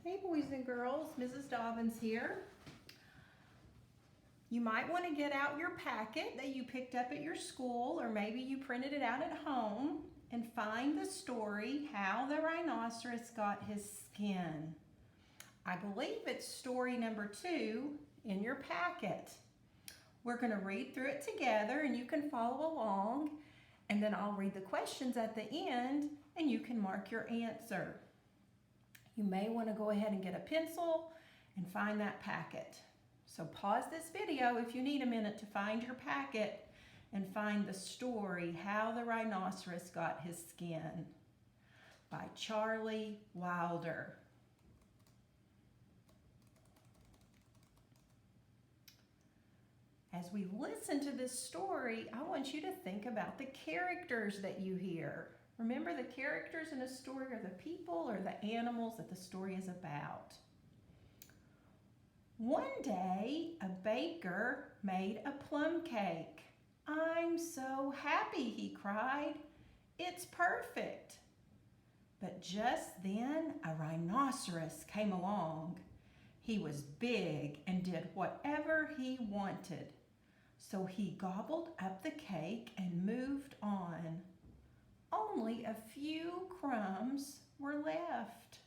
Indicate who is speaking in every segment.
Speaker 1: Hey boys and girls, Mrs. Dobyns here. You might want to get out your packet that you picked up at your school, or maybe you printed it out at home, and find the story, How the Rhinoceros Got His Skin. I believe it's story number 2 in your packet. We're going to read through it together and you can follow along, and then I'll read the questions at the end and you can mark your answer. You may want to go ahead and get a pencil and find that packet. So pause this video if you need a minute to find your packet and find the story, How the Rhinoceros Got His Skin by Charlie Wilder. As we listen to this story, I want you to think about the characters that you hear. Remember, the characters in a story are the people or the animals that the story is about. One day, a baker made a plum cake. "I'm so happy," he cried. "It's perfect." But just then, a rhinoceros came along. He was big and did whatever he wanted. So he gobbled up the cake and moved on. Only a few crumbs were left.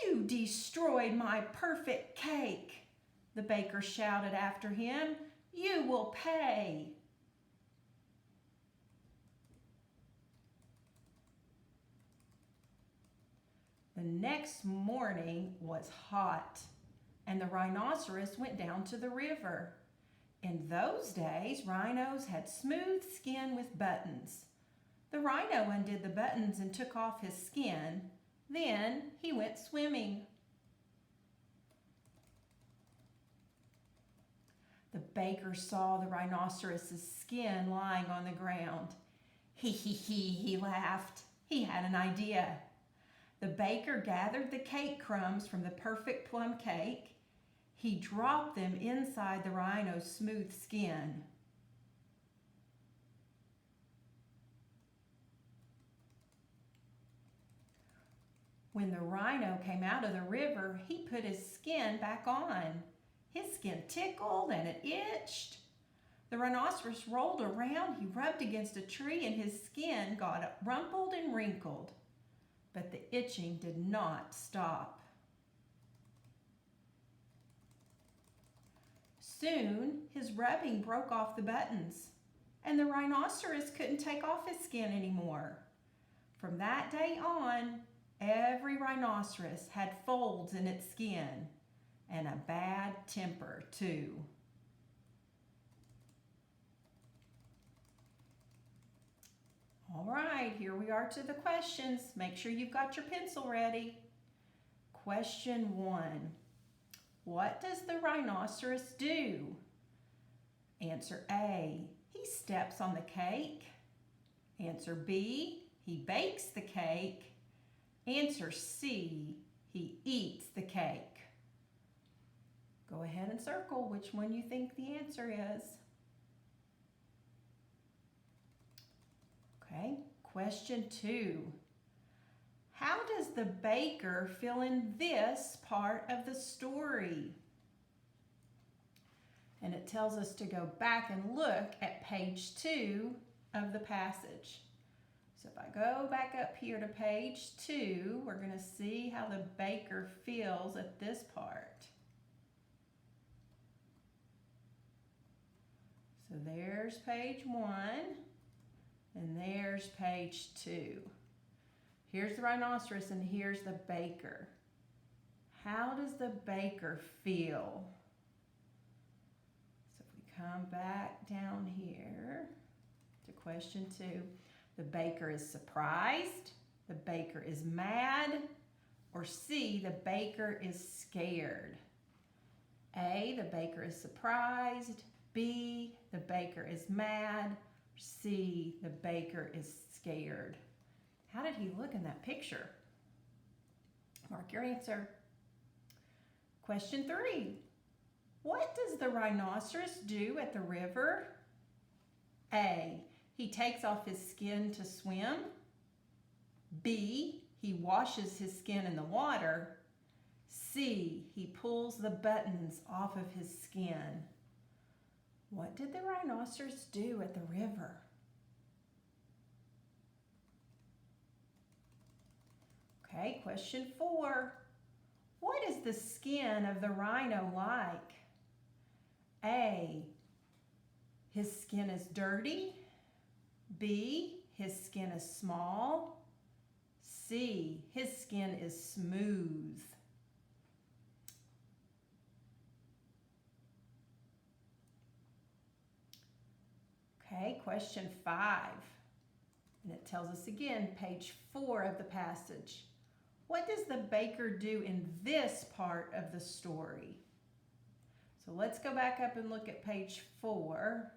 Speaker 1: "You destroyed my perfect cake," the baker shouted after him. "You will pay." The next morning was hot, and the rhinoceros went down to the river. In those days, rhinos had smooth skin with buttons. The rhino undid the buttons and took off his skin. Then he went swimming. The baker saw the rhinoceros's skin lying on the ground. He laughed. He had an idea. The baker gathered the cake crumbs from the perfect plum cake. He dropped them inside the rhino's smooth skin. When the rhino came out of the river, he put his skin back on. His skin tickled and it itched. The rhinoceros rolled around, he rubbed against a tree, and his skin got rumpled and wrinkled. But the itching did not stop. Soon, his rubbing broke off the buttons, and the rhinoceros couldn't take off his skin anymore. From that day on, every rhinoceros had folds in its skin, and a bad temper too. All right, here we are to the questions. Make sure you've got your pencil ready. Question 1. What does the rhinoceros do? Answer A, he steps on the cake. Answer B, he bakes the cake. Answer C, he eats the cake. Go ahead and circle which one you think the answer is. Okay, question 2. How does the baker fill in this part of the story? And it tells us to go back and look at page 2 of the passage. So if I go back up here to page 2, we're going to see how the baker fills at this part. So there's page 1, and there's page 2. Here's the rhinoceros and here's the baker. How does the baker feel? So if we come back down here to question 2, the baker is surprised, the baker is mad, or C, the baker is scared. A, the baker is surprised. B, the baker is mad. C, the baker is scared. How did he look in that picture? Mark your answer. Question 3. What does the rhinoceros do at the river? A, He takes off his skin to swim. B, he washes his skin in the water. C, he pulls the buttons off of his skin. What did the rhinoceros do at the river? Okay, question 4. What is the skin of the rhino like? A, his skin is dirty. B, his skin is small. C, his skin is smooth. Okay, question 5. And it tells us again, page 4 of the passage. What does the baker do in this part of the story? So let's go back up and look at page 4.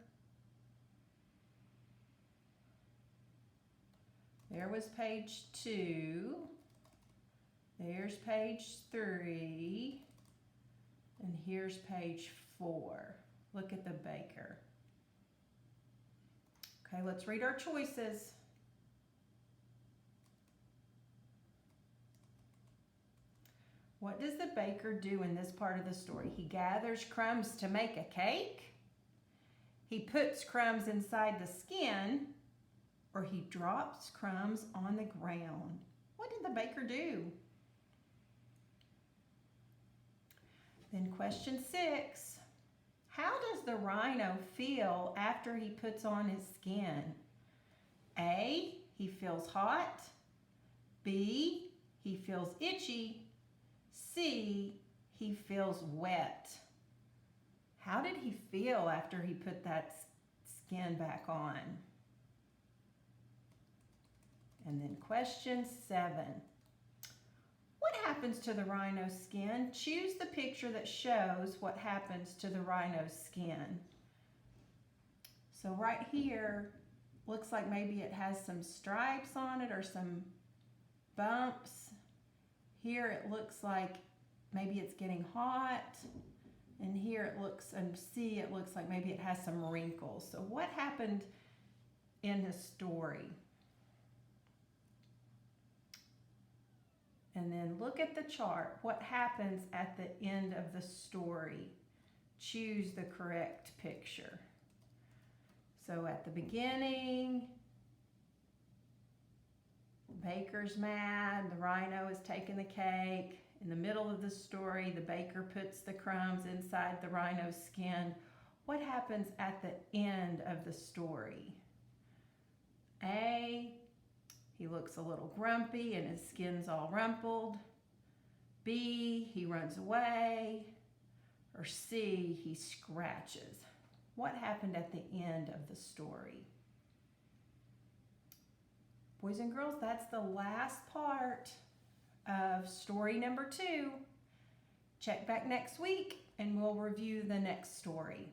Speaker 1: There was page 2. There's page 3. And here's page 4. Look at the baker. Okay, let's read our choices. What does the baker do in this part of the story? He gathers crumbs to make a cake. He puts crumbs inside the skin, or he drops crumbs on the ground. What did the baker do? Then question 6. How does the rhino feel after he puts on his skin? A, he feels hot. B, he feels itchy. C, he feels wet. How did he feel after he put that skin back on? And then question 7. What happens to the rhino's skin? Choose the picture that shows what happens to the rhino's skin. So right here, looks like maybe it has some stripes on it or some bumps. Here it looks like maybe it's getting hot. And here it looks, and C, it looks like maybe it has some wrinkles. So what happened in his story? And then look at the chart. What happens at the end of the story? Choose the correct picture. So at the beginning, the baker's mad, the rhino is taking the cake. In the middle of the story, the baker puts the crumbs inside the rhino's skin. What happens at the end of the story? A, he looks a little grumpy and his skin's all rumpled. B, he runs away. Or C, he scratches. What happened at the end of the story? Boys and girls, that's the last part of story number 2. Check back next week and we'll review the next story.